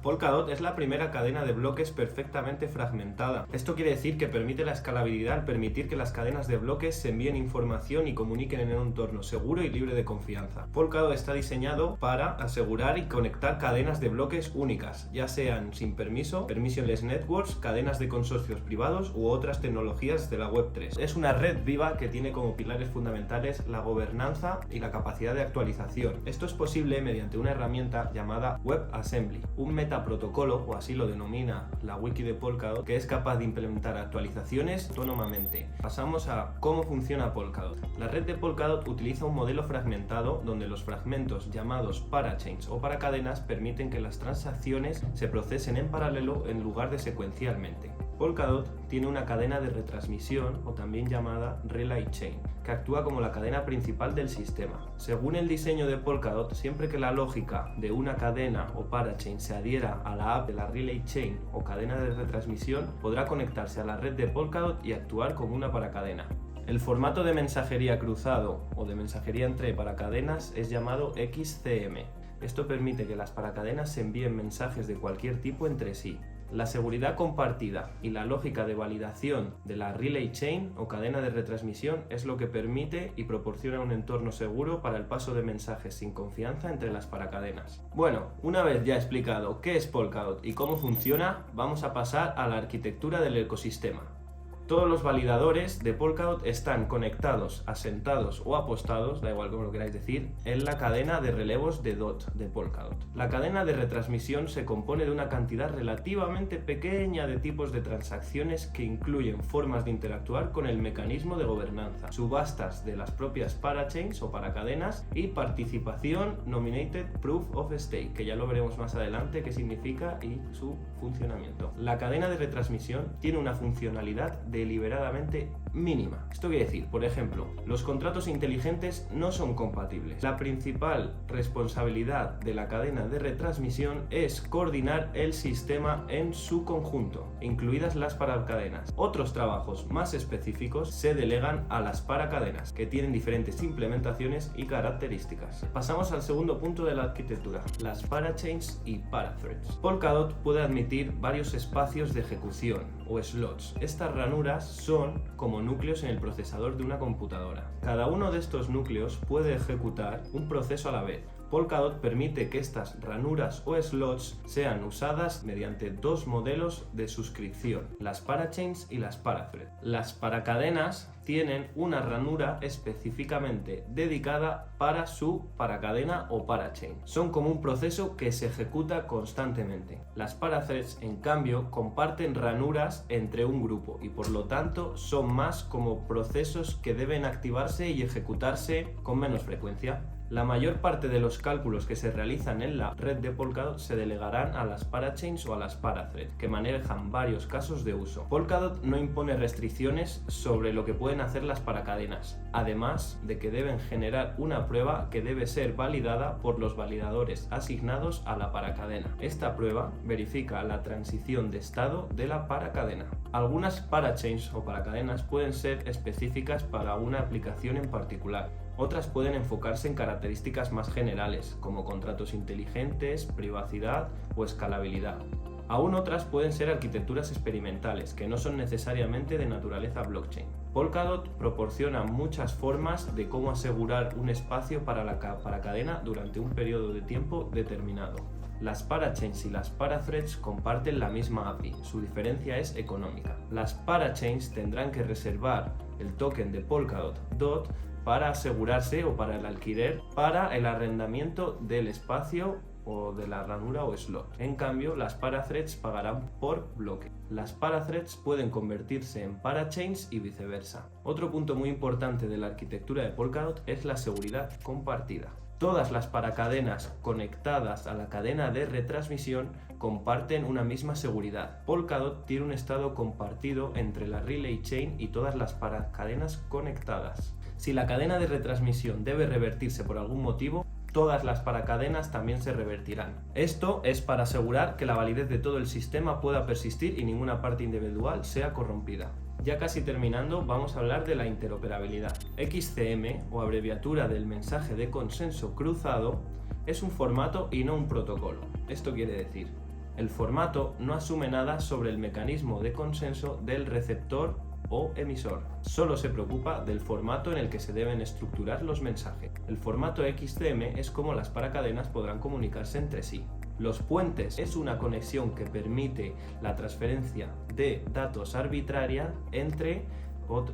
Polkadot es la primera cadena de bloques perfectamente fragmentada. Esto quiere decir que permite la escalabilidad al permitir que las cadenas de bloques se envíen información y comuniquen en un entorno seguro y libre de confianza. Polkadot está diseñado para asegurar y conectar cadenas de bloques únicas, ya sean sin permiso, permissionless networks, cadenas de consorcios privados u otras tecnologías de la Web3. Es una red viva que tiene como pilares fundamentales la gobernanza y la capacidad de actualización. Esto es posible mediante una herramienta llamada WebAssembly, un metaprotocolo, o así lo denomina la wiki de Polkadot, que es capaz de implementar actualizaciones autónomamente. Pasamos a cómo funciona Polkadot. La red de Polkadot utiliza un modelo fragmentado donde los fragmentos llamados parachains o paracadenas permiten que las transacciones se procesen en paralelo en lugar de secuencialmente. Polkadot tiene una cadena de retransmisión, o también llamada Relay Chain, que actúa como la cadena principal del sistema. Según el diseño de Polkadot, siempre que la lógica de una cadena o parachain se adhiera a la app de la Relay Chain o cadena de retransmisión, podrá conectarse a la red de Polkadot y actuar como una paracadena. El formato de mensajería cruzado o de mensajería entre paracadenas es llamado XCM. Esto permite que las paracadenas se envíen mensajes de cualquier tipo entre sí. La seguridad compartida y la lógica de validación de la Relay Chain o cadena de retransmisión es lo que permite y proporciona un entorno seguro para el paso de mensajes sin confianza entre las paracadenas. Bueno, una vez ya explicado qué es Polkadot y cómo funciona, vamos a pasar a la arquitectura del ecosistema. Todos los validadores de Polkadot están conectados, asentados o apostados, da igual como lo queráis decir, en la cadena de relevos de DOT de Polkadot. La cadena de retransmisión se compone de una cantidad relativamente pequeña de tipos de transacciones que incluyen formas de interactuar con el mecanismo de gobernanza, subastas de las propias parachains o paracadenas y participación nominated proof of stake, que ya lo veremos más adelante qué significa y su funcionamiento. La cadena de retransmisión tiene una funcionalidad deliberadamente mínima. Esto quiere decir, por ejemplo, los contratos inteligentes no son compatibles. La principal responsabilidad de la cadena de retransmisión es coordinar el sistema en su conjunto, incluidas las paracadenas. Otros trabajos más específicos se delegan a las paracadenas, que tienen diferentes implementaciones y características. Pasamos al segundo punto de la arquitectura, las parachains y parathreads. Polkadot puede admitir varios espacios de ejecución o slots. Estas ranuras son como núcleos en el procesador de una computadora. Cada uno de estos núcleos puede ejecutar un proceso a la vez. Polkadot permite que estas ranuras o slots sean usadas mediante dos modelos de suscripción, las parachains y las parathreads. Las paracadenas tienen una ranura específicamente dedicada para su paracadena o parachain. Son como un proceso que se ejecuta constantemente. Las parathreads, en cambio, comparten ranuras entre un grupo y por lo tanto son más como procesos que deben activarse y ejecutarse con menos frecuencia. La mayor parte de los cálculos que se realizan en la red de Polkadot se delegarán a las parachains o a las parathreads, que manejan varios casos de uso. Polkadot no impone restricciones sobre lo que pueden hacer las paracadenas, además de que deben generar una prueba que debe ser validada por los validadores asignados a la paracadena. Esta prueba verifica la transición de estado de la paracadena. Algunas parachains o paracadenas pueden ser específicas para una aplicación en particular. Otras pueden enfocarse en características más generales, como contratos inteligentes, privacidad o escalabilidad. Aún otras pueden ser arquitecturas experimentales, que no son necesariamente de naturaleza blockchain. Polkadot proporciona muchas formas de cómo asegurar un espacio para la paracadena durante un periodo de tiempo determinado. Las parachains y las parathreads comparten la misma API, su diferencia es económica. Las parachains tendrán que reservar el token de Polkadot DOT para asegurarse o para el alquiler para el arrendamiento del espacio o de la ranura o slot. En cambio, las parathreads pagarán por bloque. Las parathreads pueden convertirse en parachains y viceversa. Otro punto muy importante de la arquitectura de Polkadot es la seguridad compartida. Todas las paracadenas conectadas a la cadena de retransmisión comparten una misma seguridad. Polkadot tiene un estado compartido entre la Relay Chain y todas las paracadenas conectadas. Si la cadena de retransmisión debe revertirse por algún motivo, todas las paracadenas también se revertirán. Esto es para asegurar que la validez de todo el sistema pueda persistir y ninguna parte individual sea corrompida. Ya casi terminando, vamos a hablar de la interoperabilidad. XCM, o abreviatura del mensaje de consenso cruzado, es un formato y no un protocolo. Esto quiere decir, El formato no asume nada sobre el mecanismo de consenso del receptor o emisor. Solo se preocupa del formato en el que se deben estructurar los mensajes. El formato XCM es como las paracadenas podrán comunicarse entre sí. Los puentes es una conexión que permite la transferencia de datos arbitraria entre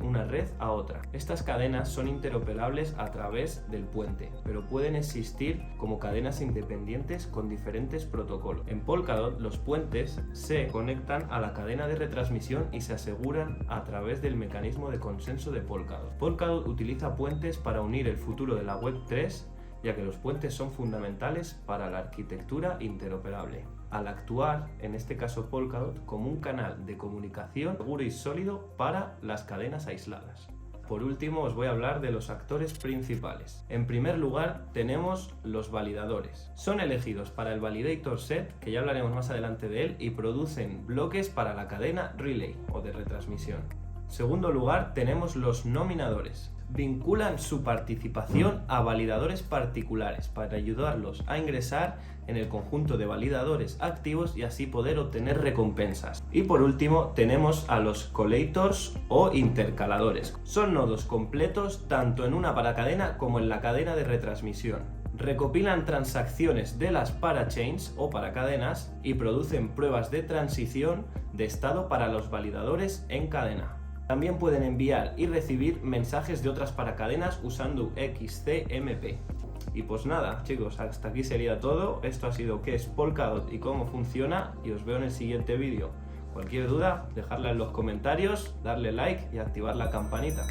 una red a otra. Estas cadenas son interoperables a través del puente, pero pueden existir como cadenas independientes con diferentes protocolos. En Polkadot, los puentes se conectan a la cadena de retransmisión y se aseguran a través del mecanismo de consenso de Polkadot. Polkadot utiliza puentes para unir el futuro de la Web 3, ya que los puentes son fundamentales para la arquitectura interoperable, al actuar, en este caso Polkadot, como un canal de comunicación seguro y sólido para las cadenas aisladas. Por último, os voy a hablar de los actores principales. En primer lugar, tenemos los validadores. Son elegidos para el validator set, que ya hablaremos más adelante de él, y producen bloques para la cadena relay o de retransmisión. En segundo lugar, tenemos los nominadores. Vinculan su participación a validadores particulares para ayudarlos a ingresar en el conjunto de validadores activos y así poder obtener recompensas. Y por último tenemos a los collators o intercaladores. Son nodos completos tanto en una paracadena como en la cadena de retransmisión. Recopilan transacciones de las parachains o paracadenas y producen pruebas de transición de estado para los validadores en cadena. También pueden enviar y recibir mensajes de otras paracadenas usando XCMP. Y pues nada, chicos, hasta aquí sería todo. Esto ha sido qué es Polkadot y cómo funciona, y os veo en el siguiente vídeo. Cualquier duda, dejadla en los comentarios, darle like y activar la campanita.